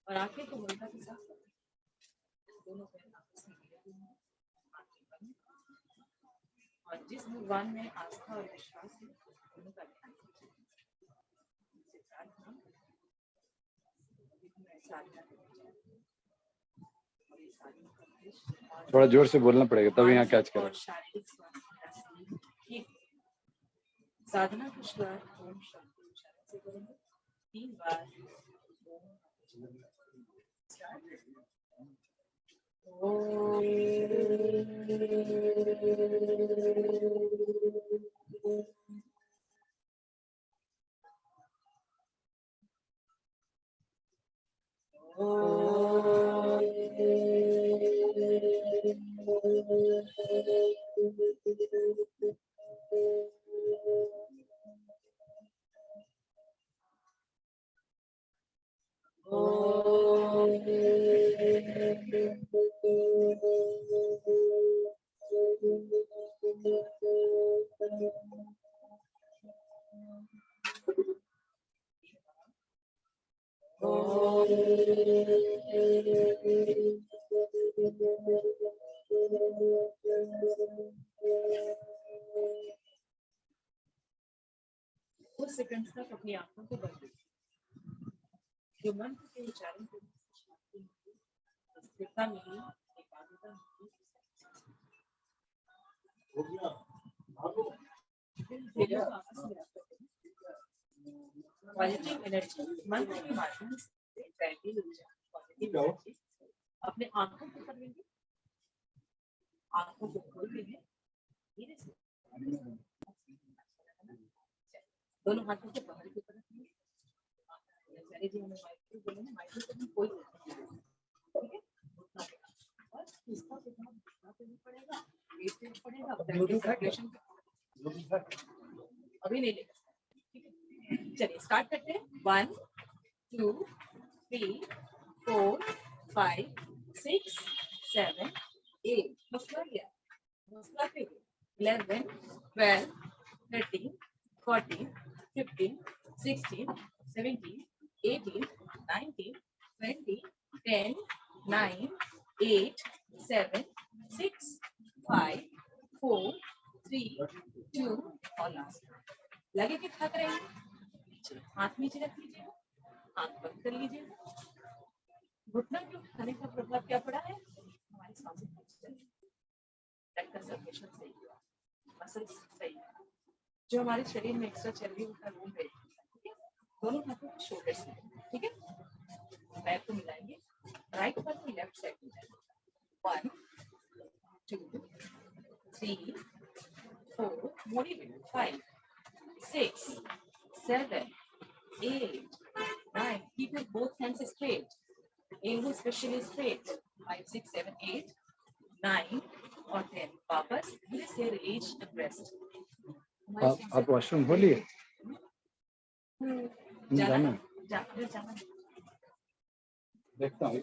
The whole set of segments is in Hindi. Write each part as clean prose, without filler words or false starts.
और आंखें को मुर्दा के साथ दोनों पैर आपस में मिले हुए हैं, आंखें बंद, और जिस भगवान में आस्था और विश्वास है उनका ध्यान कीजिए। साधना थोड़ा जोर से बोलना पड़ेगा तभी यहाँ कैच करें। और शारीरिक स्वास्थ्य ठीक। साधना का शुरुआत ओम शांति उच्चारण से करेंगे 3 बार। कुछ सेकंड तक अपनी आंखों को बंद कीजिए। जो मंत्र के उच्चारण को स्थिरता मिली, एकाग्रता मिली, पॉजिटिव एनर्जी मंत्र के माध्यम से फैलती ऊर्जा पॉजिटिव एनर्जी अपने आंखों को कर लेंगे। आंखों को खोल देंगे धीरे से, दोनों हाथों को बाहर की तरफ लेंगे। चलिए जी, हमें माइक्रो बोले ना, माइक्रो को कोई ठीक है, और इसका कितना देना पड़ेगा, वेट देना पड़ेगा, सर्कुलेशन अभी नहीं लेगा। ठीक है, चलिए स्टार्ट करते हैं। 1 2 3 4 5 6 7 8 मसला गया, मसला पे 11 12 13 14 15 16 17 18 19 20 10 9 8 7 6 5 4 3 2 और लास्ट। लगे कि थक रहे हैं, हाथ नीचे रख लीजिए, आंख बंद कर लीजिए। घुटना के उठाने का प्रभाव क्या पड़ा है? हमारी सांसें रक्त का सर्कुलेशन सही हुआ, मसल सही है, जो हमारे शरीर में एक्स्ट्रा चर्बी होता है वो गई। ठीक है, दोनों हाथों को शोल्डर्स में, ठीक है, पैर को मिलाएंगे, राइट पैर को लेफ्ट साइड में जाएगा। 1 2 3 4 motivate 5 6 7 8 9 keep your both hands straight, aim especially straight। 5 6 7 8 9 और 10 वापस धीरे से रिलीज एंड रेस्ट। आप वॉशरूम बोलिए जाना जाना देखता हूँ।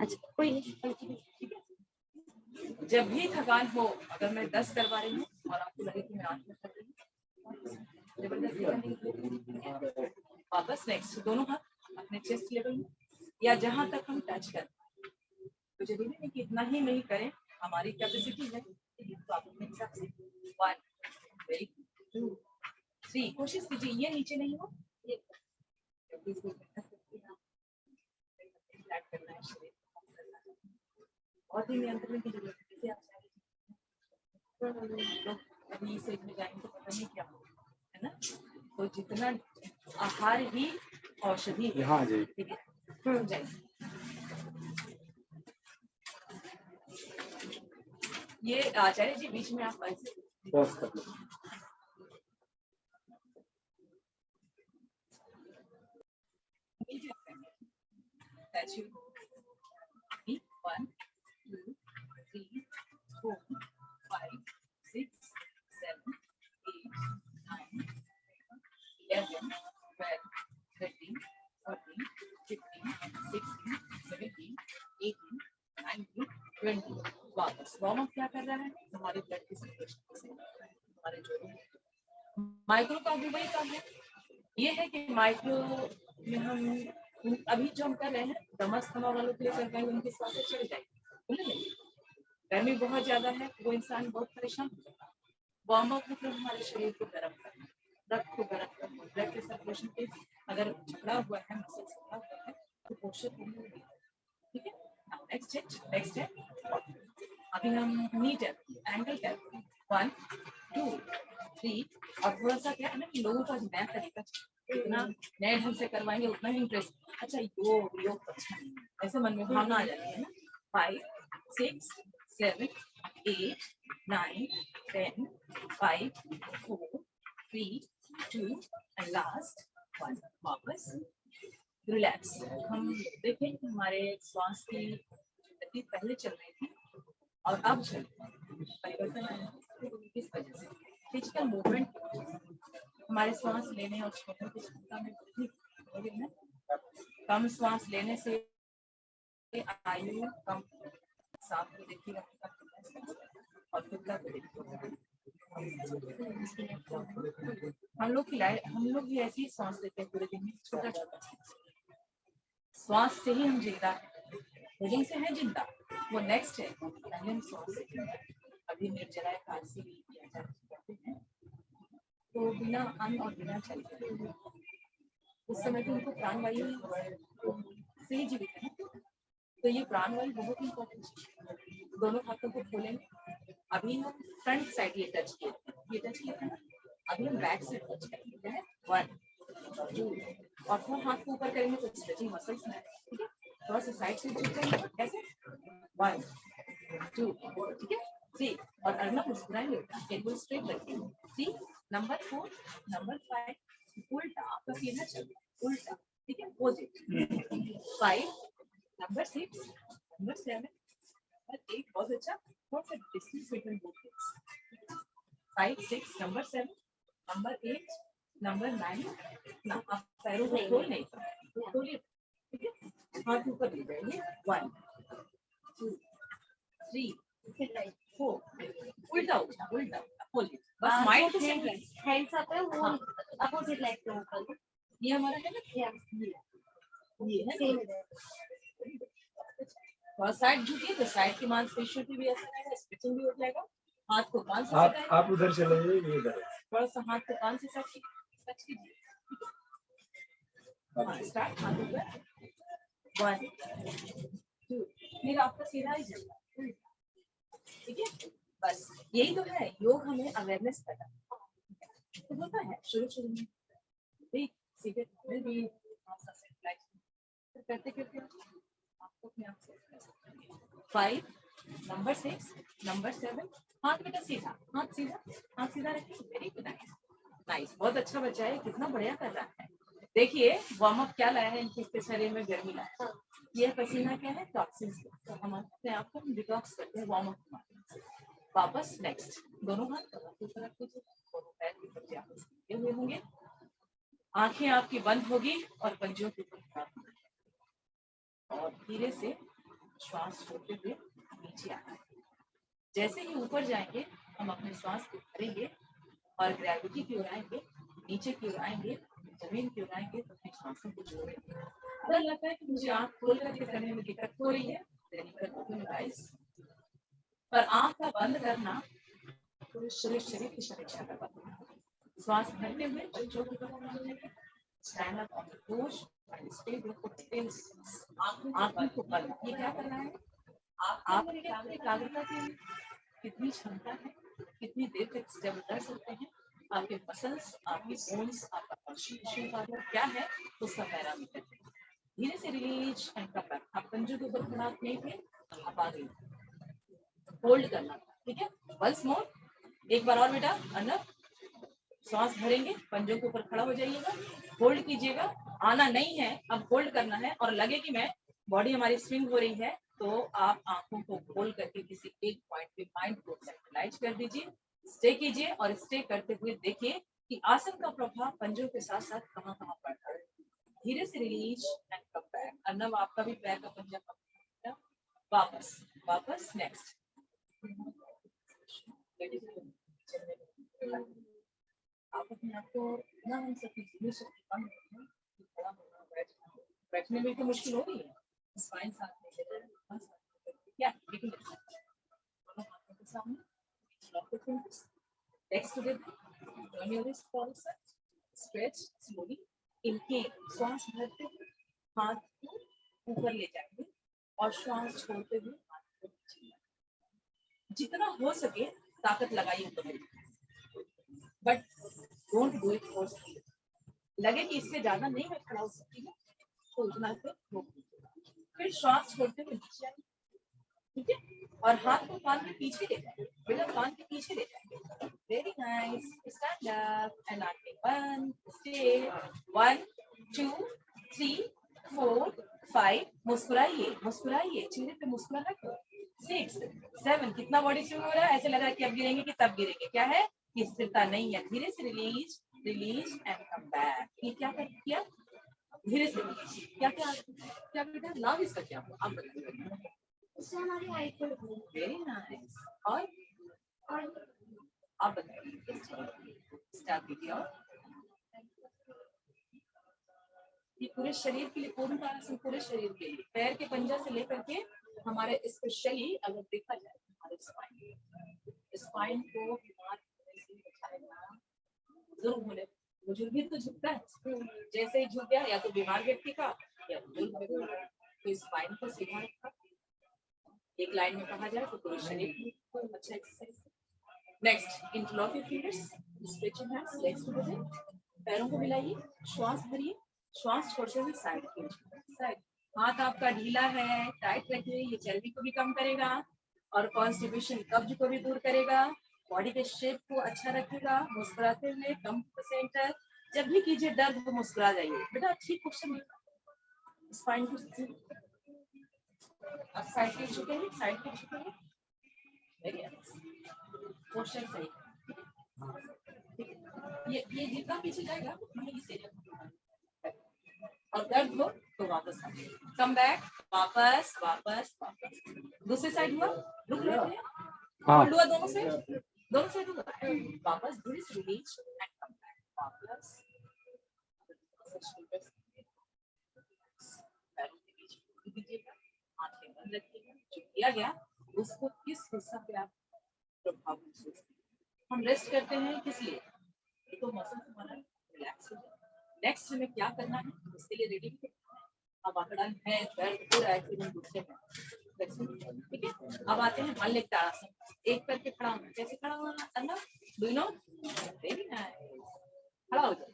अच्छा कोई नहीं। जब भी थकान हो, अगर मैं 10 करवा रही हूँ और आपको लगे कि मैं 8 में कर रही हूँ, जबरदस्ती करनी, वापस नेक्स्ट दोनों हाथ अपने चेस्ट लेवल में या जहां तक हम टच करें। तो जरूरी नहीं कि इतना ही नहीं करें, हमारी कैपेसिटी है तो आप अपने हिसाब से 1 2 3 कोशिश कीजिए ये नीचे नहीं हो, ये करना है शरीर और भी नियंत्रण की जरूरत है। अभी से में जाएंगे तो पता नहीं क्या है ना, तो जितना आहार ही औषधि है। ठीक है, जाइए। ये आचार्य जी बीच में आप ऐसे पॉज कर लो। That's you. 1 2 3 4 5 6 7 8 9 11 12 13 14 15 16 17 18 19 20 वापस वार्म अप क्या कर रहा है, हमारे ब्लड की सर्कुलेशन से हमारे जोड़ों। माइक्रो का भी वही काम है, ये है कि माइक्रो में हम अभी जो हम कर रहे हैं दमा स्थमा वालों के लिए कर रहे हैं, उनकी सांसें चढ़ जाएगी, बोलेंगे गर्मी बहुत ज्यादा है, वो इंसान बहुत परेशान हो जाता है। वार्म अप मतलब हमारे शरीर को गर्म करना, रक्त को गर्म करना, ब्लड के सर्कुलेशन के अगर झगड़ा हुआ है, मसल झगड़ा हुआ है तो पोषक होने लगेगा। ठीक है, नेक्स्ट है अभी हम नी टैप एंगल टैप 1 2 3 और थोड़ा सा क्या है ना कि लोगों का नया तरीका जितना नए ढंग से करवाएंगे उतना ही इंटरेस्ट। अच्छा योग अच्छा है, ऐसे मन में भावना आ जाती है ना। 5 6 7 8 9 10 5 4 3 2 एंड लास्ट 1 वापस रिलैक्स। हम देखें कि हमारे श्वास की गति पहले चल रही थी और अब चल परिवर्तन आया किस वजह से? फिजिकल मूवमेंट हमारे श्वास लेने और छोड़ने की क्षमता में वृद्धि हो रही है। कम श्वास लेने से आयु कम, सांस को देखिएगा और खुद का हम लोग भी ऐसी सांस लेते हैं पूरे दिन में, छोटा छोटा श्वास से ही हम जिंदा है, भोजन से है जिंदा, वो नेक्स्ट है। पहले हम श्वास से अभी निर्जला एकादशी किया जाते हैं तो बिना अन्न और बिना जल के उस समय तो उनको प्राणवायु से ही जीवित है। तो ये प्राणवायु बहुत इंपॉर्टेंट है। दोनों हाथों को खोलेंगे, अभी हम फ्रंट साइड ये टच किए थे, अभी हम बैक साइड टच करेंगे है 1 2 और थोड़ा हाथ को ऊपर करेंगे तो स्ट्रेचिंग मसल्स में, ठीक है। थोड़ा सा साइड से झुकेंगे कैसे 1 2 ठीक है 3 और अर्नब मुस्कुराएंगे, टेबल स्ट्रेट रखेंगे 3 नंबर 4 नंबर 5 उल्टा, आपका सीधा चल उल्टा, ठीक है अपोजिट 5 नंबर 6 नंबर 7 नंबर 8 बहुत अच्छा, थोड़ा सा distance between both legs 5 6 number 7 number 8 number 9 ना आप पैरों को खोल नहीं खोलिए, ठीक है हाथ ऊपर ले जाइए 1 2 3 4 उल्टा उल्टा उल्टा अपोजिट, बस माइंड को सेम रखिए। हैंड्स अप है वो अपोजिट लेग के ऊपर, ये हमारा है ना ये है सेम थोड़ा साइड झुकिए तो साइड की मांसपेशियों की भी असर आएगा, स्ट्रेचिंग भी हो जाएगा। हाथ को कान से आप उधर चले जाइए, इधर थोड़ा सा हाथ को कान से टच कीजिए। स्टार्ट हाथ ऊपर 1 2 फिर आपका सीधा ही चलता है, ठीक है। बस यही तो है योग, हमें अवेयरनेस करना तो होता है शुरू में भी सीधे भी करते करते आपको अपने आप से 5 नंबर 6 नंबर 7 हाथ बेटा सीधा, हाथ सीधा रखिए, वेरी गुड नाइस बहुत अच्छा बच्चा है, कितना बढ़िया कर रहा है। देखिए वार्म अप क्या लाया है, इनके शरीर में गर्मी लाया है, ये पसीना क्या है टॉक्सिन्स, तो हम अपने आप को डिटॉक्स करते हैं वार्म अप में। वापस नेक्स्ट दोनों हाथ ऊपर रख दीजिए, दोनों पैर ऊपर जाके हुए होंगे, आंखें आपकी बंद होगी और पंजों के ऊपर और धीरे से श्वास छोड़ते हुए नीचे आना है। जैसे ही ऊपर जाएंगे हम अपने श्वास को भरेंगे और ग्रेविटी की ओर आएंगे, नीचे की ओर आएंगे, जमीन की ओर आएंगे तो अपनी श्वासों को छोड़ेंगे। अगर लगता है कि मुझे आंख खोल करके करने में दिक्कत हो रही है पर आंख का बंद करना पूरे शरीर की समीक्षा करवा, श्वास भरते हुए बच्चों की तरफ stand up on the toes and stay with आंखों को बंद। ये क्या करना है, आप एकाग्रता की कितनी क्षमता है, कितनी देर तक स्टेबल कर सकते हैं, आपके मसल्स, आपके बोन्स, आपका कॉन्स्टिट्यूशन पावर क्या है उसका पैरामीटर है। धीरे से रिलीज एंड कम बैक। आप पंजों के ऊपर खड़ा नहीं थे, आप आ गए, होल्ड करना, ठीक है। वंस मोर, एक बार और बेटा, अर्नब श्वास भरेंगे, पंजों के ऊपर खड़ा हो जाइएगा, होल्ड कीजिएगा, आना नहीं है, अब होल्ड करना है और लगे कि मैं बॉडी हमारी स्विंग हो रही है तो आप आंखों को खोल करके किसी एक पॉइंट पे माइंड को सेंट्रलाइज कर दीजिए, स्टे कीजिए और स्टे करते हुए देखिए कि आसन का प्रभाव पंजों के साथ साथ कहाँ कहाँ पड़ता है। धीरे से release and come back. Arnab आपका भी पैर का पंजा कम, वापस नेक्स्ट। आप अपने आप को ना हम सब शक्ति कम थोड़ा बैठ बैठने में तो मुश्किल हो रही है, स्पाइन साथ में लेकर क्या लेकिन सामने legs together, turn your wrist forward side, stretch slowly, inhale, श्वास भरते हुए हाथ को ऊपर ले जाएंगे और श्वास छोड़ते हुए हाथ को नीचे लाएंगे। जितना हो सके ताकत लगाइए ऊपर, but don't do it forcefully. लगे कि इससे ज्यादा नहीं मैं खड़ा हो सकती हूँ तो उतना से रोक दीजिए, फिर श्वास छोड़ते हुए नीचे आइए, ठीक है, और हाथ को कान के पीछे ले जाएंगे, बिना कान के पीछे ले जाएंगे। Very nice, stand up and आगे 1 स्टे 1 2 3 4 5 मुस्कुराइए मुस्कुराइए, चेहरे पे मुस्कुराहट हो। 6 7 कितना बॉडी स्विंग हो रहा है, ऐसे लग रहा है कि अब गिरेंगे कि तब गिरेंगे, क्या है कि स्थिरता नहीं है। धीरे से release release and come back. ये क्या कर किया, धीरे से क्या क्या क्या बेटा नाम इसका क्या हुआ आप बताइए। इससे हमारी हाइट बढ़ गई। वेरी नाइस, और आप बताइए स्टार्ट कीजिए। और ये पूरे शरीर के लिए, पूर्ण आसन पूरे शरीर के लिए, पैर के पंजा से लेकर के हमारे स्पेशली अगर देखा जाए हमारे स्पाइन को बीमार होने से बचाएगा। बुजुर्ग होने, बुजुर्ग भी तो झुकता है, जैसे ही झुक गया या तो बीमार व्यक्ति का या बुजुर्ग व्यक्ति का, तो स्पाइन को सीधा रखा। एक लाइन में कहा जाए तो पूरे शरीर को अच्छा exercise. Next, interlock your fingers, stretch your hands, legs together, पैरों को मिलाइए, श्वास भरिए, श्वास छोड़ते हुए साइड साइड। हाथ आपका ढीला है, टाइट रखिए, ये चर्बी को भी कम करेगा और कॉन्स्टिपेशन कब्ज को भी दूर करेगा, बॉडी के शेप को अच्छा रखेगा। मुस्कुराते हुए कम सेंटर, जब भी कीजिए दर्द को मुस्कुरा जाइए बेटा, ठीक क्वेश्चन। स्पाइन को अब साइड पे झुकेंगे, साइड पे झुकेंगे, वेरी नाइस, पोस्चर सही। ये जितना पीछे जाएगा वहीं से और दर्द हो तो वापस आइए, कम बैक, वापस वापस वापस। दूसरी साइड हुआ, रुक लेते हैं, होल्ड हुआ दोनों साइड हुआ, वापस धीरे से रिलीज एंड कम बैक, वापस पैरों के बीच दीजिएगा, आंखें बंद रखिएगा। जो किया गया उसको किस हिस्सा पे आप प्रभाव महसूस करें। हम रेस्ट करते हैं किस लिए, तो मसल हमारा रिलैक्स हो जाए। नेक्स्ट हमें क्या करना है, इसके लिए रेडी अब आंकड़ा है, दर्द हो रहा है फिर दूसरे में, ठीक है। अब आते हैं मल्लिक ताड़ासन, एक करके खड़ा होना। कैसे खड़ा होना अन्ना, do you know, very nice, खड़ा हो जाए।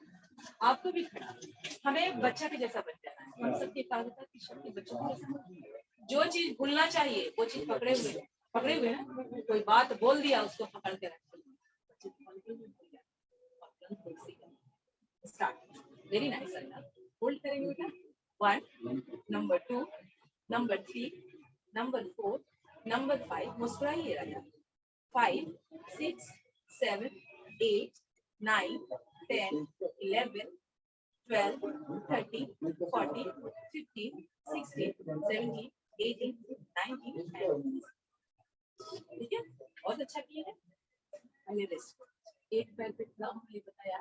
आपको भी खड़ा, हमें बच्चा के जैसा बन जाना है, हम सबकी एकाग्रता की शक्ति बच्चों के जैसा। जो चीज भूलना चाहिए वो चीज पकड़े हुए ना, कोई बात बोल दिया उसको पकड़ के रख, स्टार्ट, वेरी नाइस अन्ना, होल्ड करेंगे बेटा, 1 नंबर 2 नंबर 3 नंबर 4 नंबर 5 मुस्कुराइए राजा, 5 6 7 8 9 10 11 12 13 14 15 16 17 18 19 ठीक है, बहुत अच्छा किया है। पहले रेस्ट, एक पैर पे खड़ा होने बताया,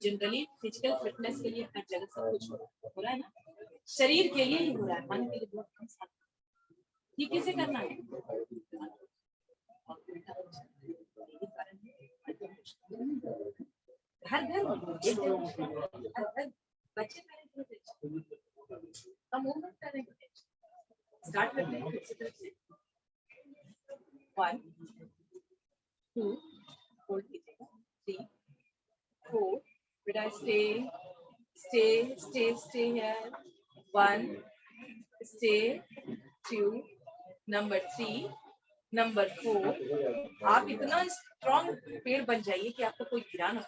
जनरली फिजिकल फिटनेस के लिए हर जगह सब कुछ हो रहा है ना, शरीर के लिए ही हो रहा है, मन के लिए बहुत कम सा। ये कैसे करना है, हर घर बच्चे हम मूवमेंट कर रहे हैं। स्टार्ट करते हैं इसी तरह से, 1 2 होल्ड कीजिएगा, 3 4 बेटा stay here, 1 stay 2 number 3 number 4। आप इतना स्ट्रॉन्ग पेड़ बन जाइए कि आपको कोई गिरा ना।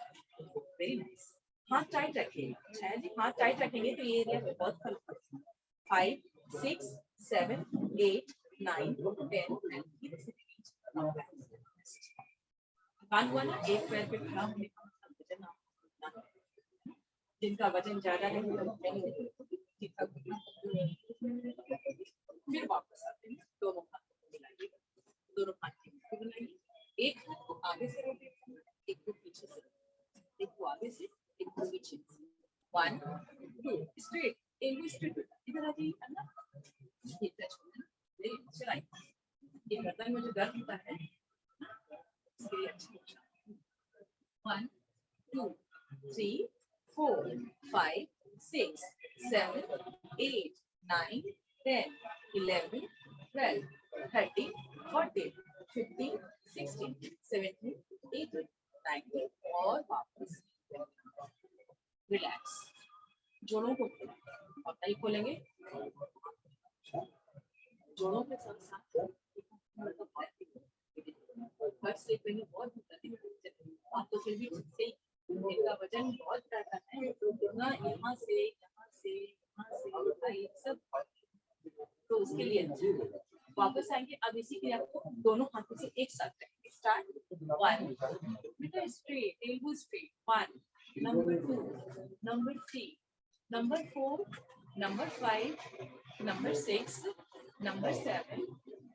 वेरी नाइस, हाथ टाइट रखिएगा, छाया जी हाथ टाइट रखेंगे तो ये एरिया में बहुत फर्क पड़ेगा। 5 6 7 8 9 10 कान हुआ ना, एक पैर पे खड़ा होने का मतलब वजन आप जिनका वजन ज्यादा है फिर वापस आते हैं, दोनों हाथ को मिलाइए, दोनों हाथ की मुट्ठी बनाइए, एक हाथ को आगे से रोटेट करना, एक को पीछे से, एक को जी है ना, ये टच होना, ये चलाई, ये गर्दन में जो दर्द होता है इसके लिए अच्छा होता है। 1 2 3 4 5 6 7 8 9 10 11 12 13 14 15 16 17 18 19 और वापस रिलैक्स। जोड़ों को और कई खोलेंगे, जोड़ों के साथ साथ फर्स्ट स्टेप में बहुत आप तो फिर भी से इनका वजन बहुत रहता है ना, यहाँ से सब, तो उसके लिए वापस आएंगे। अब इसी के लिए आपको दोनों हाथों से एक साथ करेंगे। Start 1 straight, elbow straight, 1 number 2 number 3 number 4 number 5 number 6 number 7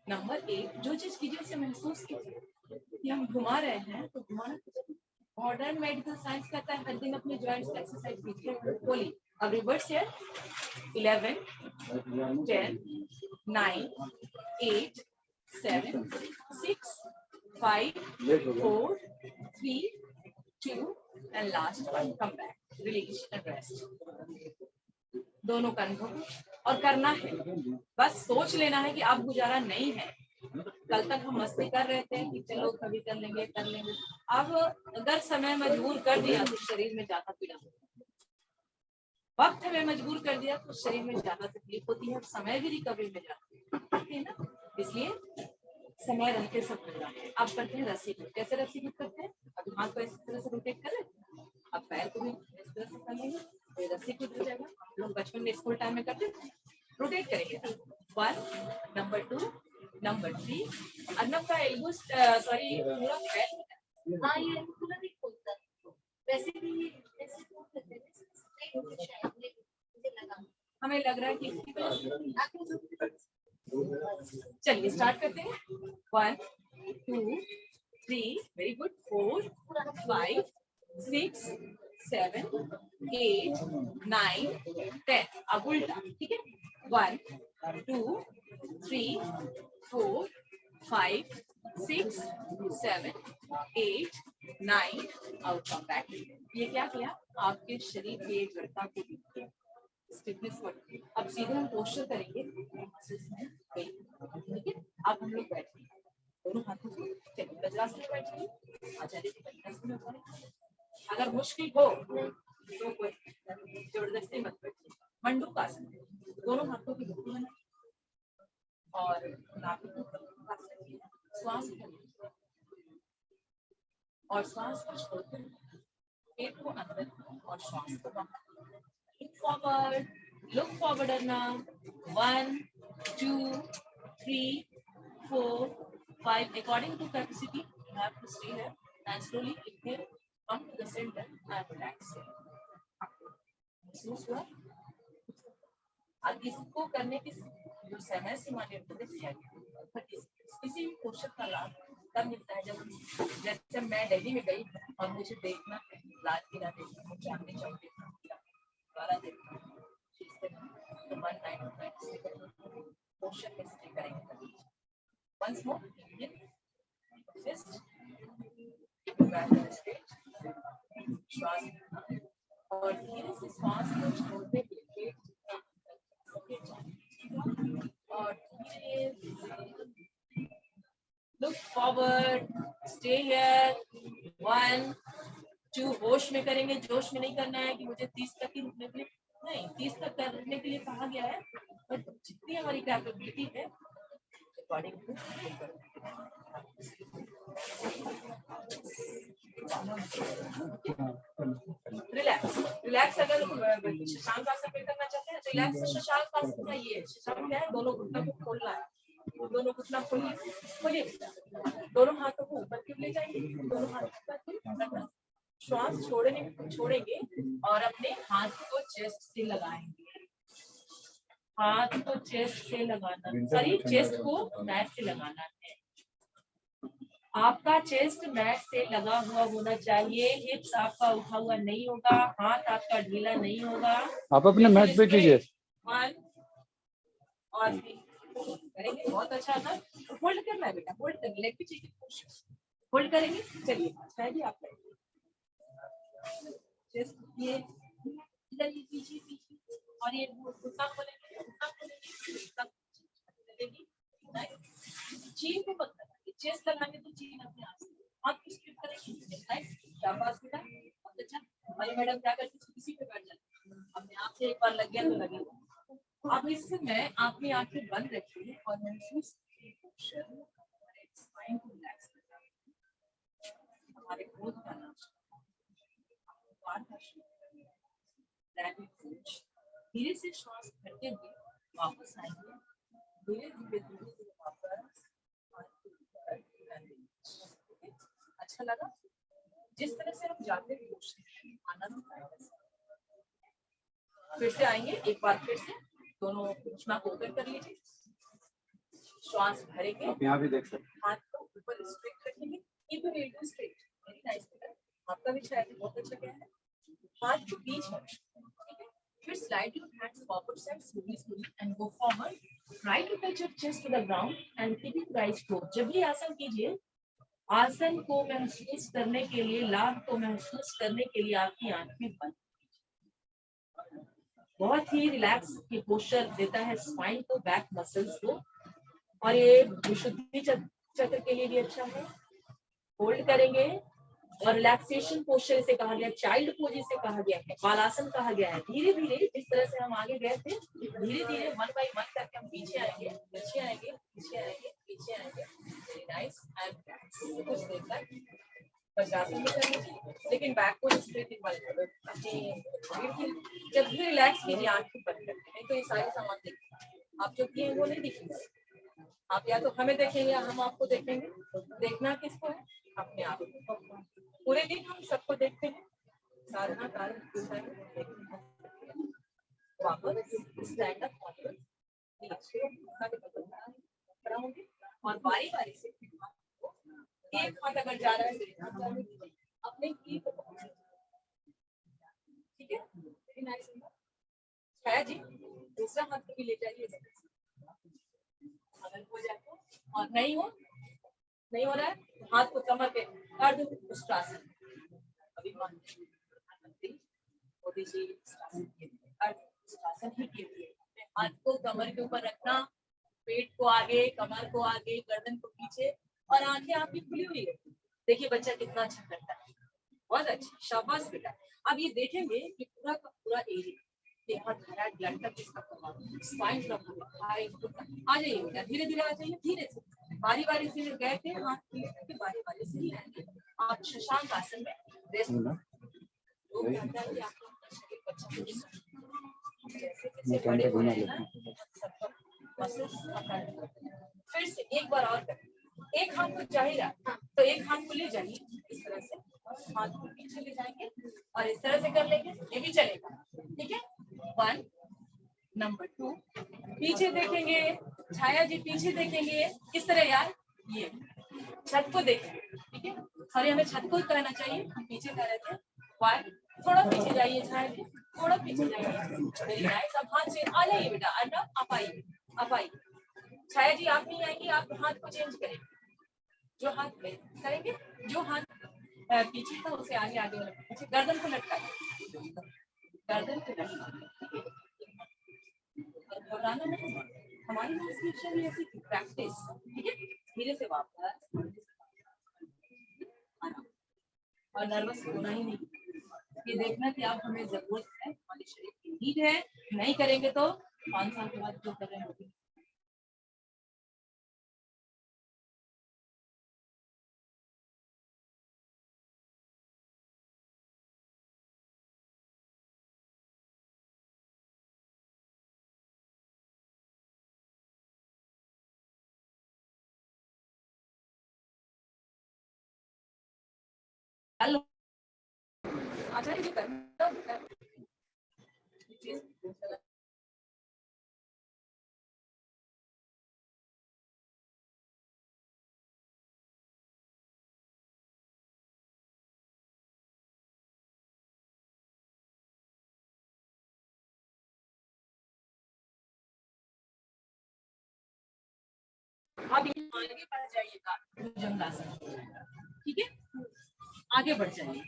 number 8। जो चीज कीजिए उसे महसूस कीजिए कि हम घुमा रहे हैं, तो घुमाना मॉडर्न मेडिकल साइंस कहता है हर दिन अपने जॉइंट्स का एक्सरसाइज कीजिए। बोलिए अब रिवर्स है। 11 10 9 8 7 6 5 4 3 2 and last one, come back, release and rest। दोनों का अनुभव और करना है, बस सोच लेना है कि अब गुजारा नहीं है। कल तक हम मस्ती कर रहे थे कि चलो कभी कर लेंगे। अब अगर समय मजबूर कर दिया तो शरीर में ज्यादा पीड़ा होती है, वक्त हमें मजबूर कर दिया तो शरीर में ज्यादा तकलीफ होती है, समय भी रिकवरी में जाती है ना। इसलिए समय रहते सब करना है। अब करते हैं रस्सी को। कैसे रस्सी को करते हैं? अब हाथ को इस तरह से रोटेट करें, अब पैर को भी इस तरह से कर लेंगे, तो रस्सी को हो जाएगा। लोग बचपन में स्कूल टाइम में करते थे, रोटेट करेंगे 1 नंबर 2 नंबर 3। अर्नब का एल्बो सॉरी पूरा पैर, हाँ ये पूरा नहीं खोलता, वैसे भी ऐसे तो करते हैं शायद मुझे लगा, हमें लग रहा है कि इसकी वजह से। चलिए स्टार्ट करते हैं। 1 2 3 वेरी गुड, 4 5 6 7 8 9 10। अब उल्टा, ठीक है। 1 2 3 4 5 6 7 8 9 आउट कम बैक। ये क्या किया? आपके शरीर की जड़ता को स्टिफनेस बढ़ती है। अब सीधे हम पोस्चर करेंगे, ठीक है। अब हम लोग बैठेंगे दोनों हाथों से, चलिए वज्रासन में बैठिए, आचार्य जी वज्रासन में बैठिए। अगर मुश्किल हो तो कोई जबरदस्ती मत बैठिए। मंडूकासन, दोनों हाथों की मुट्ठी बनाइए और नाभि को पास रखिए, श्वास और श्वास को छोड़कर पेट को अंदर और श्वास को बाहर। Look forward, Arnab. 1 2 3 4 5। According to capacity, you have to stay here and slowly inhale, come to the center and relax here. महसूस हुआ? अब इसको करने की जो समय सीमा निर्धारित किया गया, किसी भी पोस्चर का लाभ तब मिलता है जब, जैसे मैं दिल्ली में गई और मुझे देखना है लाल किला देखना, चांदनी चौक देखना, द्वारा देखना, तो 1 9 पोस्चर में स्टे करेंगे। Once more, inhale, fist, back and straight, श्वास और धीरे से श्वास को छोड़ने के लिए और look forward, stay here, 1 2। होश में करेंगे, जोश में नहीं करना है कि मुझे 30 तक ही रुकने के लिए, नहीं, 30 तक करने के लिए कहा गया है, पर जितनी हमारी कैपेबिलिटी है अकॉर्डिंग टू रिलैक्स। अगर शशांक आसन में करना चाहते हैं, रिलैक्स शशांक आसन का ये शशांक क्या है, दोनों घुटनों को खोलना है, दोनों घुटना खोलिए, दोनों हाथों को ऊपर क्यों ले जाएंगे, दोनों हाथों ऊपर, श्वास छोड़ेंगे और अपने हाथ को चेस्ट से लगाएंगे, हाथ को चेस्ट से लगाना, सॉरी चेस्ट को मैट से लगाना है। आपका चेस्ट मैट से लगा हुआ होना चाहिए, हिप्स आपका उठा हुआ नहीं होगा, हाथ आपका ढीला नहीं होगा। आप अपने मैट पे कीजिए। 1 पास भी करेंगे, बहुत अच्छा था। होल्ड करना है बेटा, होल्ड करना, लेट मी चेक इट कोशिश, होल्ड करेंगे। चलिए शायद आप जस्ट ये इधर ये पीछे पीछे और ये घुटना खोलेंगे, घुटना खोलेंगे, घुटना चलेगी। चीन को मत लगाइए, चेस्ट लगाएंगे तो चीन अपने आप से आप स्किप करेंगे। नाइस, शाबाश बेटा, बहुत अच्छा। हमारी मैडम क्या करती है, किसी पे बैठ जाती है, अपने आप से एक बार लग गया तो लगेगा। अब इससे मैं आपकी आंखें बंद रखिए और महसूस कीजिए हमारे स्पाइन को रिलैक्स करना, हमारे क्रोध का नाश, बार का धीरे से श्वास करते हुए वापस आएंगे, धीरे धीरे धीरे धीरे वापस। अच्छा लगा? जिस तरह से हम जाते हैं आनंद आएगा। फिर से आएंगे, एक बार फिर से दोनों घुटना को ओपन कर लीजिए, श्वास भरेंगे, आप यहाँ भी देख सकते हैं। हाथ को ऊपर स्ट्रेट रखेंगे, keep your elbow straight, very nice बेटा, आपका भी शायद बहुत अच्छा गया है। हाथ को बीच में, ठीक है, फिर slide your hands forward side slowly slowly and go forward, try to touch your chest to the ground and keep your eyes closed. जब भी आसन कीजिए, आसन को महसूस करने के लिए, लाभ को महसूस करने के लिए आपकी आंखें बंद, बहुत ही रिलैक्स की पोस्चर देता है स्पाइन को, बैक मसल्स को, और ये विशुद्धि चक्र के लिए भी अच्छा है। होल्ड करेंगे और रिलैक्सेशन पोस्चर इसे कहा गया, चाइल्ड पोज इसे कहा गया है, बालासन कहा गया है। धीरे धीरे जिस तरह से हम आगे गए थे, धीरे धीरे वन बाय वन करके हम पीछे आएंगे, पीछे आएंगे, पीछे आएंगे, पीछे आएंगे। वेरी नाइस एंड कुछ देर तक वज्रासन भी कर लीजिए, लेकिन बैक को स्ट्रेट अपनी रीढ़ की, जब भी रिलैक्स कीजिए आंखें बंद करके, नहीं तो ये सारे सामान देखिए, आप जो किए वो नहीं दिखेंगे। आप या तो हमें देखेंगे या हम आपको देखेंगे। देखना किसको है? अपने आप को। पूरे दिन हम सबको देखते हैं, साधना कारण वापस स्टैंड अप होंगे और बारी बारी से एक हाथ अगर जा रहा है अपने की को, ठीक है, वेरी नाइस। छाया जी दूसरा हाथ को भी ले जाइए, अगर हो जाए तो, और नहीं हो रहा है तो हाथ को कमर पे अर्ध उष्ट्रासन, अभी ही कीजिए। हाथ को कमर के ऊपर रखना, पेट को आगे, कमर को आगे, गर्दन को पीछे, और आंखें आपकी खुली हुई है। देखिए बच्चा कितना अच्छा करता है, बहुत अच्छा, शाबाश बेटा। अब ये देखेंगे कि पूरा का पूरा एरिया यहाँ खड़ा ब्लड तक इसका स्पाइन का हाई आ जाइए बेटा, धीरे धीरे आ जाइए, धीरे से बारी बारी से गए थे, हाथ के बारी बारी से ही आएंगे। आप शशांक आसन में रेस्ट, लोग कहते हैं कि आपका शरीर बच्चा जैसे बड़े हो रहे हैं ना, फिर से एक बार और करें, एक हाथ को चाहिए तो एक हाथ को ले जाइए इस तरह से, हाथ को पीछे ले जाएंगे और इस तरह से कर लेंगे, ये भी चलेगा, ठीक है। 1 नंबर 2 पीछे देखेंगे, छाया जी पीछे देखेंगे, किस तरह यार, ये छत को देखेंगे, ठीक है, सॉरी हमें छत को कहना चाहिए, हम पीछे कह रहे थे। 1 थोड़ा पीछे जाइए छाया जी, थोड़ा पीछे जाइए, वेरी नाइस। अब हाथ से आ जाइए बेटा, आप आइए, आप आइए। छाया जी आप नहीं आएंगी, आप हाथ को चेंज करेंगे, जो हाथ में करेंगे, जो हाथ पीछे था उसे आगे आगे लटकाइए, गर्दन को लटकाइए, गर्दन को लटकाइए, घबराना नहीं, हमारी ट्रांसक्रिप्शन में ऐसी प्रैक्टिस, ठीक है, धीरे से वापस आना, और नर्वस होना ही नहीं, ये देखना कि आप हमें जरूरत है, हमारे शरीर की नीड है, नहीं करेंगे तो 5 साल के बाद जो कर रहे हैं आचार्य जी करना अब ये आगे बढ़ जाइएगा भुजंगासन, ठीक है, आगे बढ़ जाइए।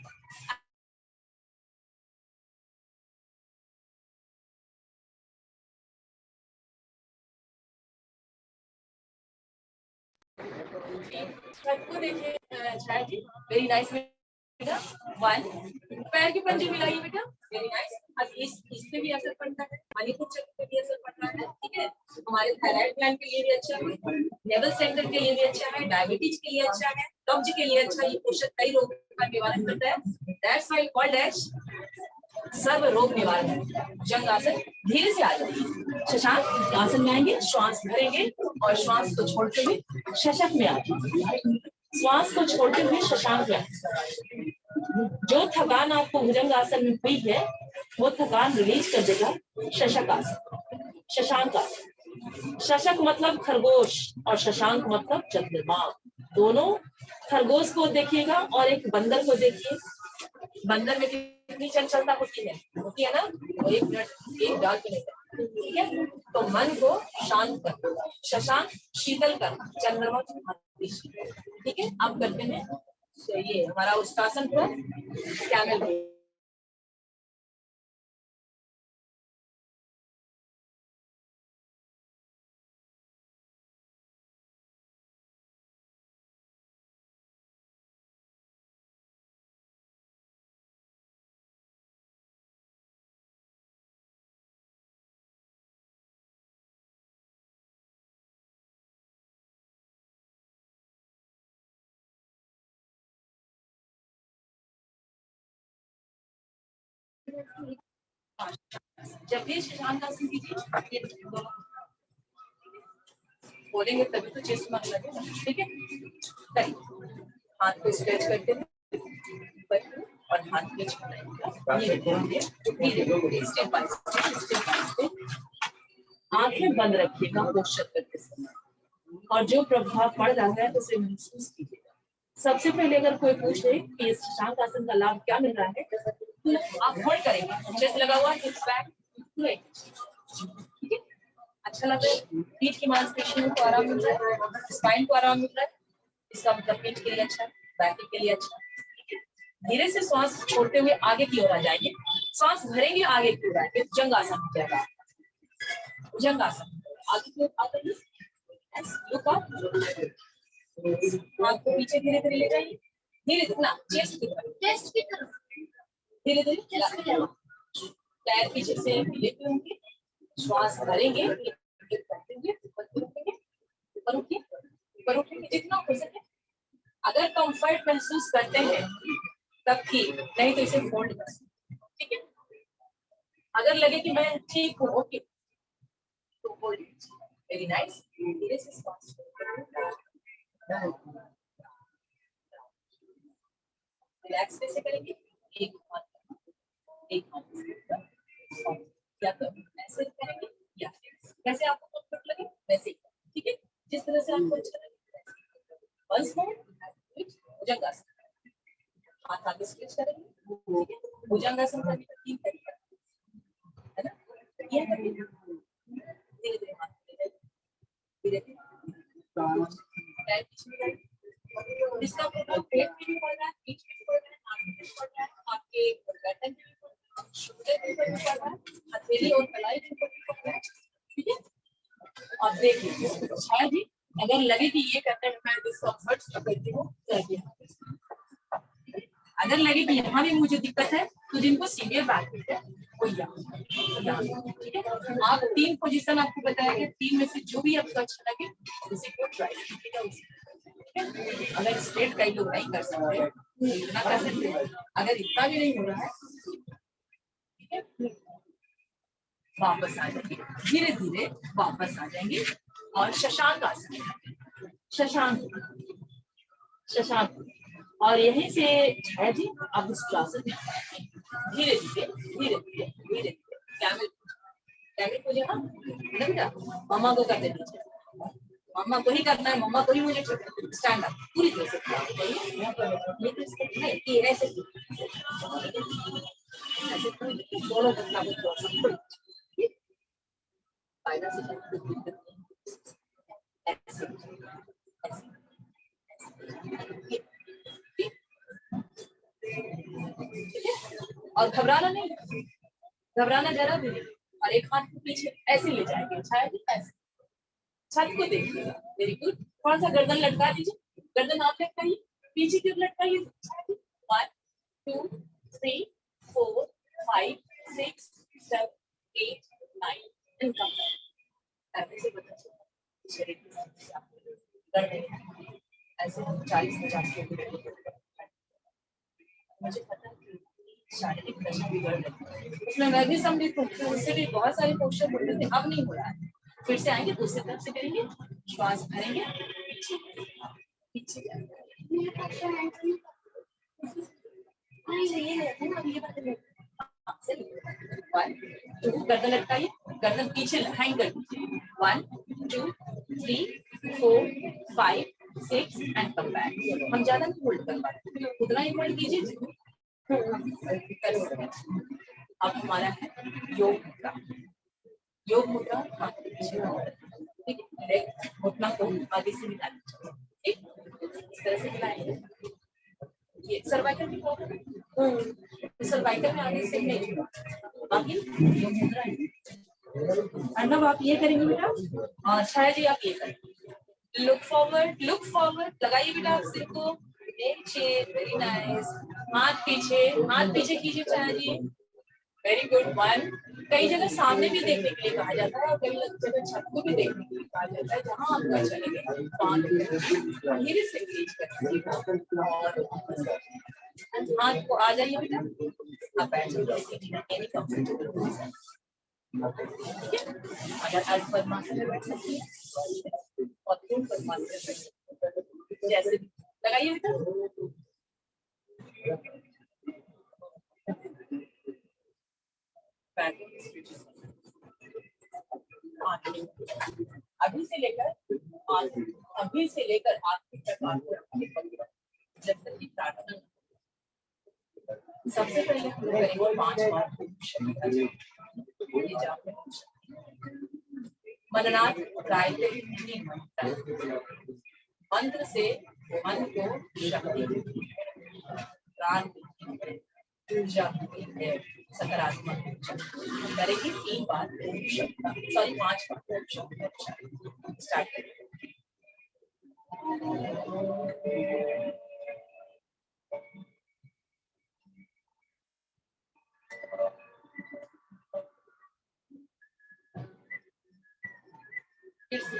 सबको देखिए छाया जी, वेरी नाइस बेटा। वन, पैर के पंजे मिलाइए बेटा, वेरी नाइस। अब इस पे भी असर पड़ता है, मणिपुर चक्र पे भी असर पड़ता है, ठीक है। हमारे थायराइड ग्लैंड के लिए भी अच्छा है, नेवल सेंटर के लिए भी अच्छा है, डायबिटीज के लिए अच्छा है, कब्ज के लिए अच्छा है, ये पोषक कई रोगों का निवारण करता है। दैट्स व्हाई कॉल्ड एज सर्व रोग निवारण भुजंग आसन। धीरे से आ जाइए, शशांक आसन में आएंगे, श्वास भरेंगे और श्वास को छोड़ते हुए शशक में आएंगे, श्वास को छोड़ते हुए शशांक में आएंगे। जो थकान आपको भुजंग आसन में हुई है वो थकान रिलीज कर देगा शशक आसन, शशांक आसन। शशक मतलब खरगोश और शशांक मतलब चंद्रमा। दोनों, खरगोश को देखिएगा और एक बंदर को देखिए। बंदर में कितनी चंचलता होती है ना, वो एक मिनट एक डाल के नहीं जाता, ठीक है। तो मन को शांत कर, शशांक शीतल कर, चंद्रमा ठीक है। अब करते हैं ये हमारा उत्तासन हुआ, कैमल। जब भी शशांक आसन कीजिए, बोलेंगे तभी तो चेस्ट मन लगेगा, ठीक है। करिए, हाथ को स्ट्रेच करते हैं और हाथ को स्टेप बाय स्टेप। आंखें बंद रखिएगा पोस्चर करते समय, और जो प्रभाव पड़ रहा है उसे महसूस कीजिएगा। सबसे पहले अगर कोई पूछे कि इस शशांक आसन का लाभ क्या मिल रहा है, तो आप होल्ड करेंगे, चेस्ट लगा हुआ है, ठीक है। अच्छा लग रहा है, पीठ की मांसपेशियों को आराम मिल रहा है, स्पाइन को आराम मिल रहा है, इसका मतलब पीठ के लिए अच्छा, बैक के लिए अच्छा। धीरे से श्वास छोड़ते हुए आगे की ओर आ जाएंगे, श्वास भरेंगे आगे की ओर आएंगे, भुजंग आसन हो जाएगा। भुजंग आसन आगे की ओर आ जाइए, हाथ को पीछे धीरे धीरे ले जाइए, धीरे धीरे ना, चेस्ट की तरफ धीरे धीरे, पैर पीछे से लेते होंगे, श्वास भरेंगे, ऊपर उठेंगे जितना हो सके। अगर कंफर्ट महसूस करते हैं तब ठीक, नहीं तो इसे फोल्ड कर सकते, ठीक है। अगर लगे कि मैं ठीक हूँ, ओके, तो फोल्ड, वेरी नाइस। धीरे से श्वास रिलैक्स कैसे करेंगे, एक या तो ऐसे करेंगे या कैसे आपको कंफर्ट लगे वैसे ही, ठीक है, जिस तरह से आपको अच्छा लगे। बस भुजंग आसन, हाथ आगे स्ट्रेच करेंगे, ठीक है। भुजंग आसन करने का 3 तरीका है ना, ये करिए, धीरे धीरे हाथ धीरे धीरे पैर पीछे मिलाइए। इसका प्रभाव पेट में भी पड़ रहा है, पीठ में भी पड़ रहा है, आंख में भी पड़ रहा है, आपके गर्दन में भी पड़ रहा है, शोल्डर में भी पड़ रहा है, हथेली और कलाई के ऊपर भी पड़ रहा है, ठीक है। और देखिए छाया जी, अगर लगे कि ये करने में मैं डिस्कम्फर्ट करती हूँ, अगर लगे कि यहाँ भी मुझे दिक्कत है, तो जिनको सीवियर बैक है वो यहाँ, ठीक है। आप 3 पोजीशन आपको बताया कि 3 में से जो भी आपको अच्छा लगे उसी को ट्राई कीजिएगा। अगर स्ट्रेट कई लोग नहीं कर सकते तो इतना कर सकते हैं, अगर इतना भी नहीं हो रहा है, ठीक है, वापस आ जाएंगे, धीरे धीरे वापस आ जाएंगे। और शशांक आसन, शशांक शशांक, और यहीं से छाया जी आप इस क्लास में धीरे धीरे धीरे धीरे धीरे धीरे कैमल, कैमल मुझे हाँ बेटा मम्मा को कर देना चाहिए, मम्मा को ही करना है, मम्मा को ही मुझे स्टैंड अप पूरी तरह से ये ऐसे ऐसे दोनों घटना को ऐसे ऐसे ठीक है। और घबराना नहीं, घबराना जरा भी नहीं। और एक हाथ को पीछे ऐसे ले जाएंगे, शायद ऐसे छत को देखिएगा। Very good. थोड़ा सा गर्दन लटका दीजिए, गर्दन आप लटकाइए, पीछे की ओर लटकाइए। 1 2 3 4 5 6 7 8 9 एंड कम बैक। ऐसे से बता शरीर की कर रहे हैं ऐसे 40-50 मुझे पता है कि शारीरिक दशा बिगड़ रही है, उसमें मैं भी सम्मिलित हूँ, तो उससे भी बहुत सारे पोस्टर होते थे, अब नहीं हो रहा है। फिर से आएंगे, दूसरी तरफ से करेंगे, श्वास भरेंगे, पीछे पीछे गर्दन लटकाइए, गर्दन पीछे हैंग कर दीजिए। 1 2 3 4 5 6 एंड कम बैक। हम ज्यादा नहीं होल्ड कर पाते, उतना ही होल्ड कीजिए जितना कर सकते हैं। अब हमारा है योग मुद्रा। योग मुद्रा हाथ के पीछे, ठीक है, घुटना को आगे से निकालिए, ठीक, इस तरह से मिलाएंगे। ये सर्वाइकल भी प्रॉब्लम है, सर्वाइकल में आगे से नहीं जुड़ा, बाकी योग मुद्रा है। अर्णव आप ये करेंगे बेटा, छाया जी आप ये करेंगे। लुक फॉरवर्ड, लगाइए बेटा आप सिर को नीचे, वेरी नाइस। हाथ पीछे कीजिए छाया जी, वेरी गुड। 1 कई जगह सामने भी देखने के लिए कहा जाता है और कई जगह छत को भी देखने के लिए कहा जाता है। जहां आप कर चलेंगे धीरे से रीच करिए और हाथ को आ जाइए बेटा, आप बैठ जाइए, एनी कंफर्टेबल पोजीशन, ठीक है। अगर अर्ध पद्मासन में बैठ सकती है और पूर्ण पद्मासन में बैठ सकती है, जैसे लगाइए बेटा। अभी से लेकर आखिरी तक आपको रखने पड़ेगा जब तक कि प्रार्थना। सबसे पहले हम करेंगे 5 बार मननाथ गायत्री मंत्र, मंत्र से मन को शक्ति, प्राण ऊर्जा, सकारात्मक करेंगे 3 बार, सॉरी 5 बार स्टार्ट करेंगे। फिर से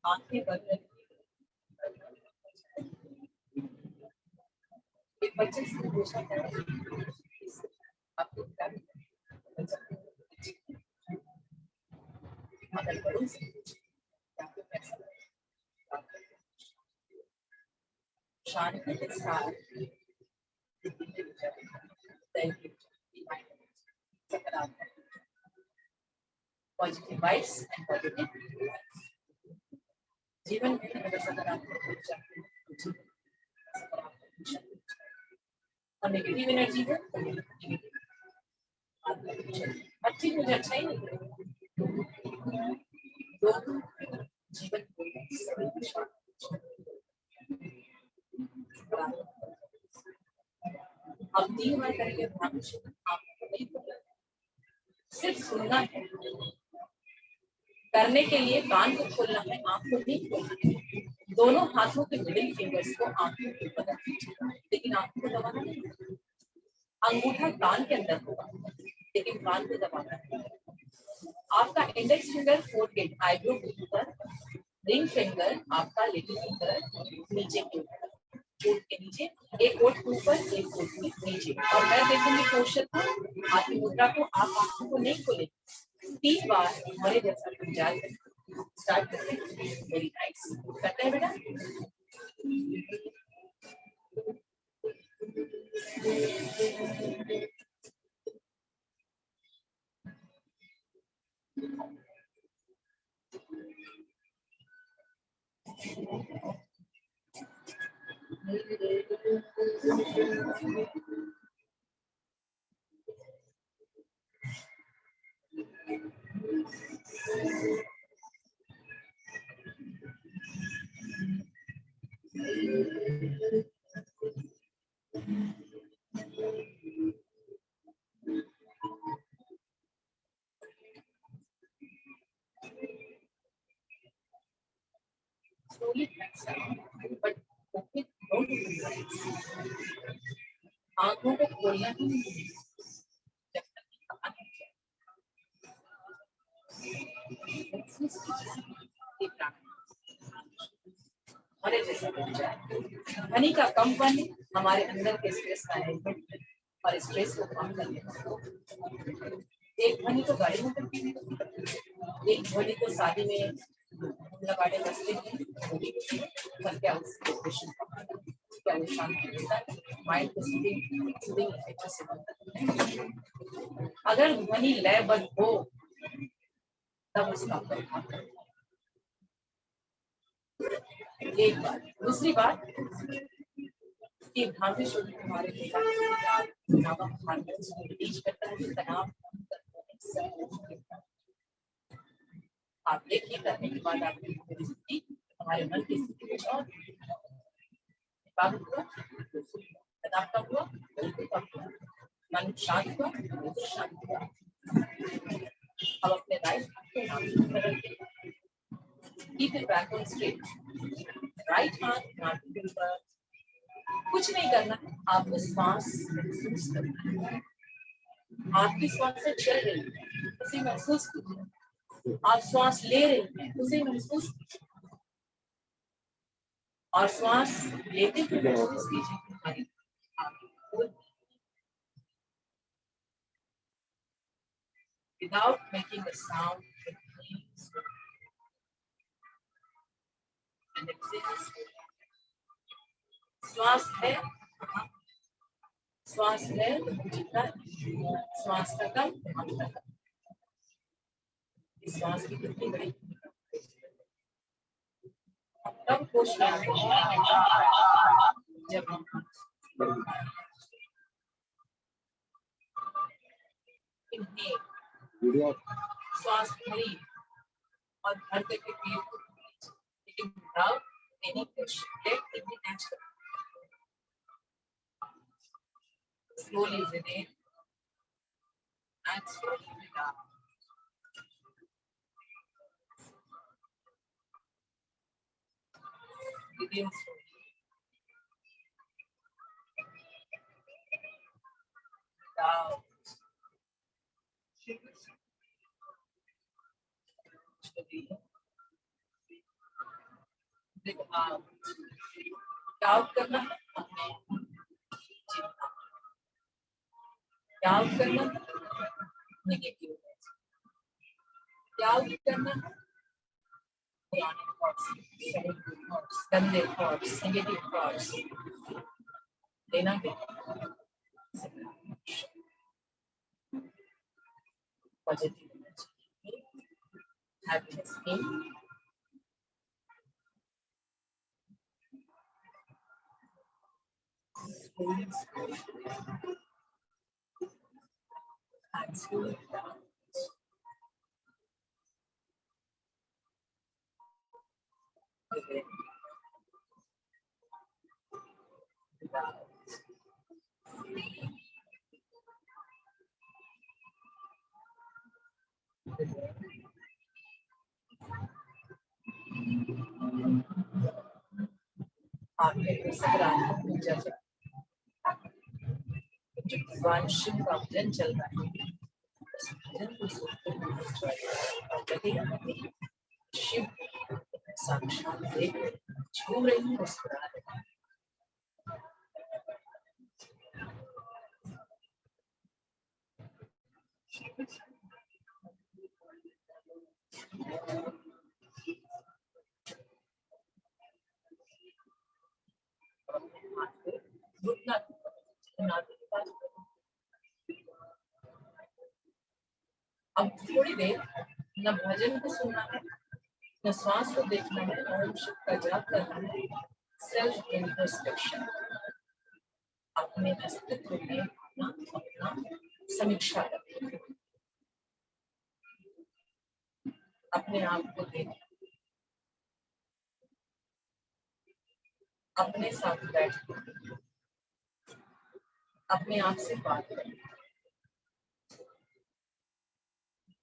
आंखें बंद एक बच्चे से पूछा था आपको क्या अगर बड़ों से आपको कैसा लगता है? शांति के साथ पॉजिटिव वाइब्स एंड पॉजिटिव जीवन में अगर सकारात्मक ऊर्जा और नेगेटिव एनर्जी है अच्छी मुझे अच्छा ही नहीं जीवन अब 3 बार करेंगे ध्यान से, आपको नहीं बोलना, सिर्फ सुनना है। करने के लिए कान को खोलना है, आंख को नहीं खोलना है। दोनों हाथों के मिडिल फिंगर्स को आंखों के ऊपर रखना, लेकिन आंखों को दबाना नहीं। अंगूठा कान के अंदर होगा, लेकिन कान को दबाना है। आपका इंडेक्स फिंगर फोरहेड आईब्रो के ऊपर रिंग फिंगर आपका लिटिल फिंगर नीचे की कोट के नीचे, एक कोट के ऊपर एक कोट के नीचे, और मैं देखूंगी पोस्टर को, आपकी मुद्रा को, आप आंखों को नहीं खोले, 3 बार हमारे जैसा पंजाब स्टार्ट करते हैं। वेरी नाइस, करते हैं बेटा। Slowly press down, but okay, don't open your eyes. आंखों को खोलना ही नहीं है, जब तक कि कहा नहीं जाए। महसूस कीजिए ये प्राणायाम हमारे जैसा बन जाए। ध्वनि का कंपन हमारे अंदर के स्ट्रेस मैनेजमेंट और स्ट्रेस को कम करने का। एक ध्वनि तो गाड़ी में करती है, एक ध्वनि तो शादी में लगाड़े बजते हैं, पर क्या उसको क्वेश्चन क्या वो शांति देता है, माइंड को सूदिंग इफेक्ट से बनता है। अगर ध्वनि लयबद्ध हो तब उसका प्रभाव है। एक बात, दूसरी बात कि भ्रांति शुद्ध हमारे तनाव को रिलीज करता है, तनाव आप देखिए, करने के बाद आपकी स्थिति, हमारे मन की स्थिति कुछ और हुआ, तनाव कब हुआ, बिल्कुल कब हुआ, मन शांत हुआ, बिल्कुल शांत हुआ। अब अपने राइट हाथ को नाभि पर रखिए, keep it back on straight, right हाथ नाभि के ऊपर, कुछ नहीं करना, आपको श्वास महसूस करना है, आपकी श्वास चल रही है, उसे महसूस कीजिए, आप श्वास ले रहे हैं, उसे महसूस कीजिए, और श्वास लेते हुए महसूस कीजिए without making a sound, and exhale. श्वास है, श्वास है, जितना श्वास का कम, श्वास की कितनी बड़ी, तब कोशिश जब श्वास भरी और भर करके पेट को, लेकिन without any pressure, let it be natural. Slowly within and slowly without. Within slowly. Without. Without करना है अपने याद करना, नेगेटिव याद करना, पुराने थॉट्स, गंदे थॉट्स, नेगेटिव थॉट्स लेना है, positive energy, happiness in, and slowly down. Within. Without. आपके भगवान शिव का भजन चल रहा है, भजन को सुनते हुए शिव साक्षात देख रही हूँ, छू रही हूँ, मुस्कुरा रही हूँ। घुटना अब थोड़ी देर न भजन को सुनना है, न श्वास को देखना है, ओम शिव का जाप करना है। सेल्फ इंट्रोस्पेक्शन, अपने अस्तित्व में अपना समीक्षा करना, अपने आप को देखना, अपने साथ बैठना, अपने आप से बात करना।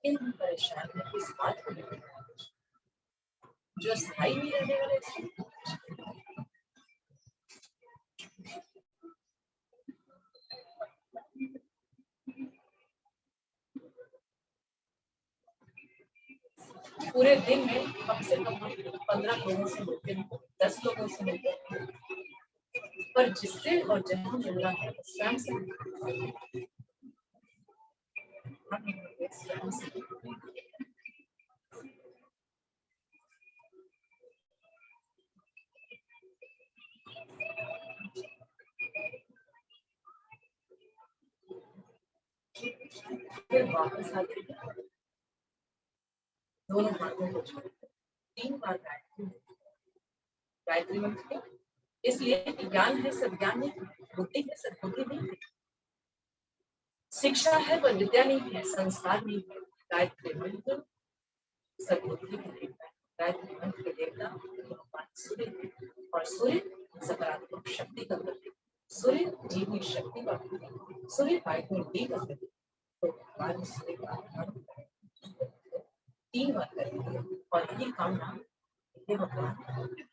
इन परेशान में इस बात को लेकर जो स्थायी नहीं रहने वाले, पूरे दिन में कम से कम 15 लोगों से मिलते हैं, 10 लोगों से मिलते हैं, पर जिससे और जहाँ मिल रहा है स्वयं से, स्वयं से। फिर वापस आते हैं, दोनों हाथों को छोड़ 3 बार गायत्री मंत्र, इसलिए ज्ञान है सद्ज्ञान नहीं, बुद्धि है सद्बुद्धि नहीं, शिक्षा है पर विद्या नहीं है, संस्कार नहीं है। गायत्री मंत्र सद्बुद्धि के देवता है, गायत्री मंत्र के देवता भगवान सूर्य है, और सूर्य सकारात्मक शक्ति का प्रतीक, सूर्य जीवनी शक्ति का प्रतीक, सूर्य वायु डी का प्रतीक। तो भगवान सूर्य का आराधना 3 बार करेंगे और यही कामना, हे भगवान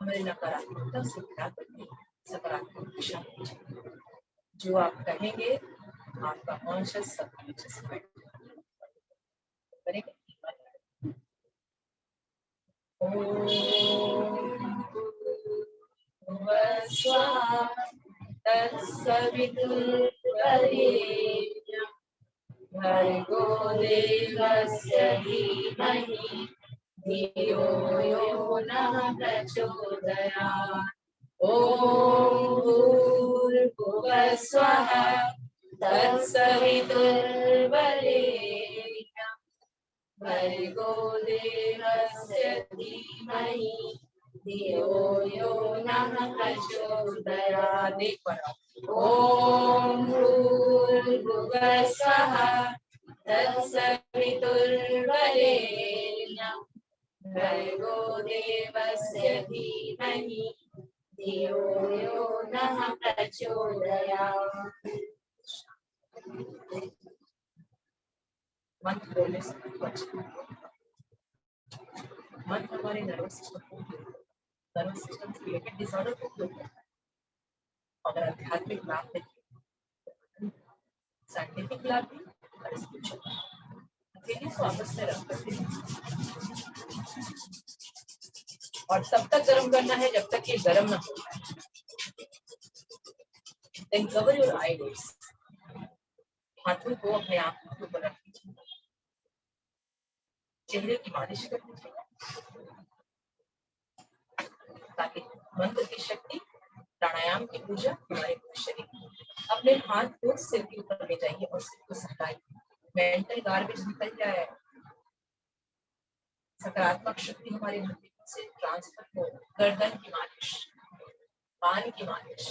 हमारे नकारात्मकता से हटा करके सकारात्मक दिशा में चलें। जो आप कहेंगे आपका कॉन्शियस सबकॉन्शियस माइंड करेगा। ओम स्वाहा तत्सवितुर्वरेण्यं भर्गो देवस्य धीमहि धियो यो नः प्रचोदयात्। ओम भूर्भुवः स्वः तत्सवितुर्वरेण्यं भर्गो देवस्य धीमहि धियो यो नः प्रचोदयात्। ओम भूर्भुवः स्वः तत्सवितुर्वरेण्यं भर्गो देवस्य धीमहि धियो यो नः प्रचोदयात्। मंत्र बोलने से मंत्र हमारे नर्वस सिस्टम से रिलेटेड डिसऑर्डर को दूर करता है। और आध्यात्मिक लाभ देखिए, साइंटिफिक लाभ भी और स्पिरिचुअल लाभ, को आपस में रख करते हैं और तब तक गर्म करना है जब तक ये गर्म ना हो जाए। Then cover your eyelids, हाथों को अपने आंखों के ऊपर रख दीजिए, चेहरे की मालिश कर दीजिए ताकि मंत्र की शक्ति, प्राणायाम की पूजा हमारे शरीर में। अपने हाथ को सिर के ऊपर ले जाइए और सिर को सहलाइए, मेंटल गार्बेज निकल जाए, सकारात्मक शक्ति हमारे हृदय से ट्रांसफर हो। गर्दन की मालिश, कान की मालिश,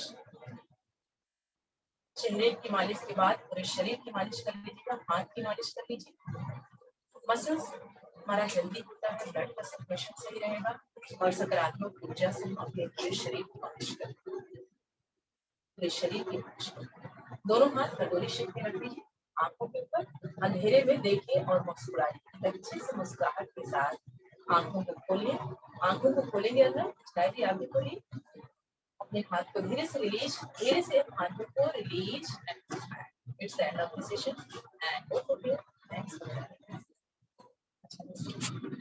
चेहरे की मालिश के बाद पूरे शरीर की मालिश कर लीजिएगा, हाथ की मालिश कर लीजिए। मसल्स हमारा हेल्दी होता है, ब्लड का सर्कुलेशन सही रहेगा और सकारात्मक ऊर्जा से हम अपने पूरे शरीर की मालिश करें। पूरे शरीर की मालिश करें। दोनों हाथ कटोरी शेप में रख दीजिए, आंखों के ऊपर अंधेरे में देखिए और मुस्कुराइए। अच्छे से मुस्कुराहट के साथ आंखों को खोलिए, आंखों को खोलेंगे अंदर, शायद आंखें खोलिए, अपने हाथ को धीरे से रिलीज, धीरे से हाथों को release. It's the end of the session and both of you thanks for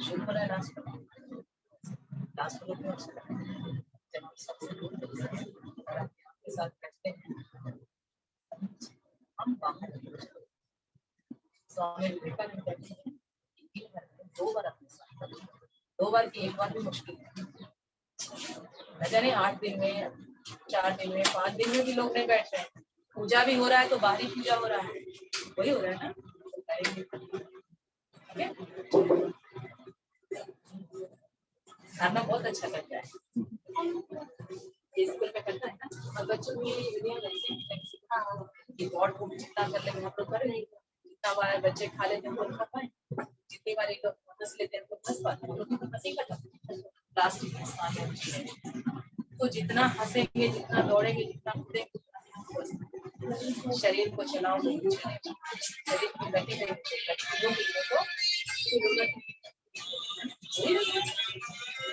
शुभ हो रहा है लास्ट क्लास को भी अच्छा लगता है जब हम सबसे दूर और आपके साथ बैठते हैं। हम बाहर स्वामी विवेकानंद कहते हैं कि दिन भर में 2 बार अपने साथ रखें। 2 बार की 1 बार भी मुश्किल है। न जाने 8 दिन में, 4 दिन में, 5 दिन में भी लोग नहीं बैठ रहे हैं। पूजा भी हो रहा है तो बाहरी पूजा हो रहा है, वही हो रहा है ना। ठीक है, खाना बहुत अच्छा लगता है, ये स्कूल में करता है ना। और बच्चों के लिए दुनिया वैसे ही बोर्ड को जितना कर ले हम लोग करें, जितना बार बच्चे खा लेते हैं हम लोग खा पाए, जितनी बार एक लोग हंस लेते हैं हम लोग हंस पाते हैं, हम लोग तो हंसी खत्म। प्लास्टिक में स्थान है, तो जितना हंसेंगे, जितना दौड़ेंगे, जितना कूदेंगे, शरीर को चलाओ तो कुछ नहीं, शरीर की गति में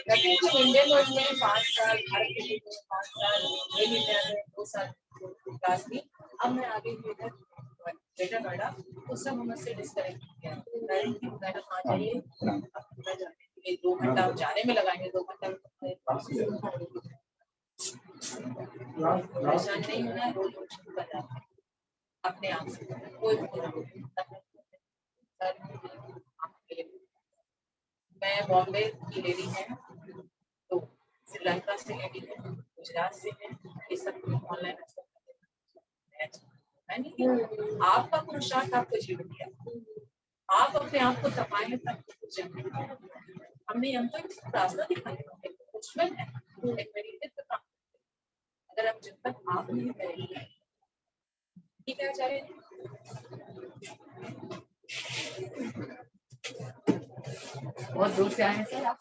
गति तो इंडियन वर्ल्ड में 5 साल, भारत के लिए 5 साल, इंडिया में 2 साल क्लास की। अब मैं आगे ग्रेटर नोएडा तो सब हमसे डिस्कनेक्ट किया, मैडम आ जाइए, ये 2 घंटा हम जाने में लगाएंगे, 2 घंटा परेशान नहीं होना है, रोज शुरू कर रहा है अपने आप से, कोई मैं बॉम्बे की लेडी है, तो श्रीलंका से लेडी है, गुजरात से है, ये सब ऑनलाइन आपका पुरुषार्थ आपको जीवन दिया, आप अपने आप को तपाएं तब कुछ हमने हम तो रास्ता दिखाया, दुश्मन है एक मेडिटेट का, अगर हम जब तक आप नहीं करेंगे ठीक है चाहे बहुत दूर से आए हैं सर आप।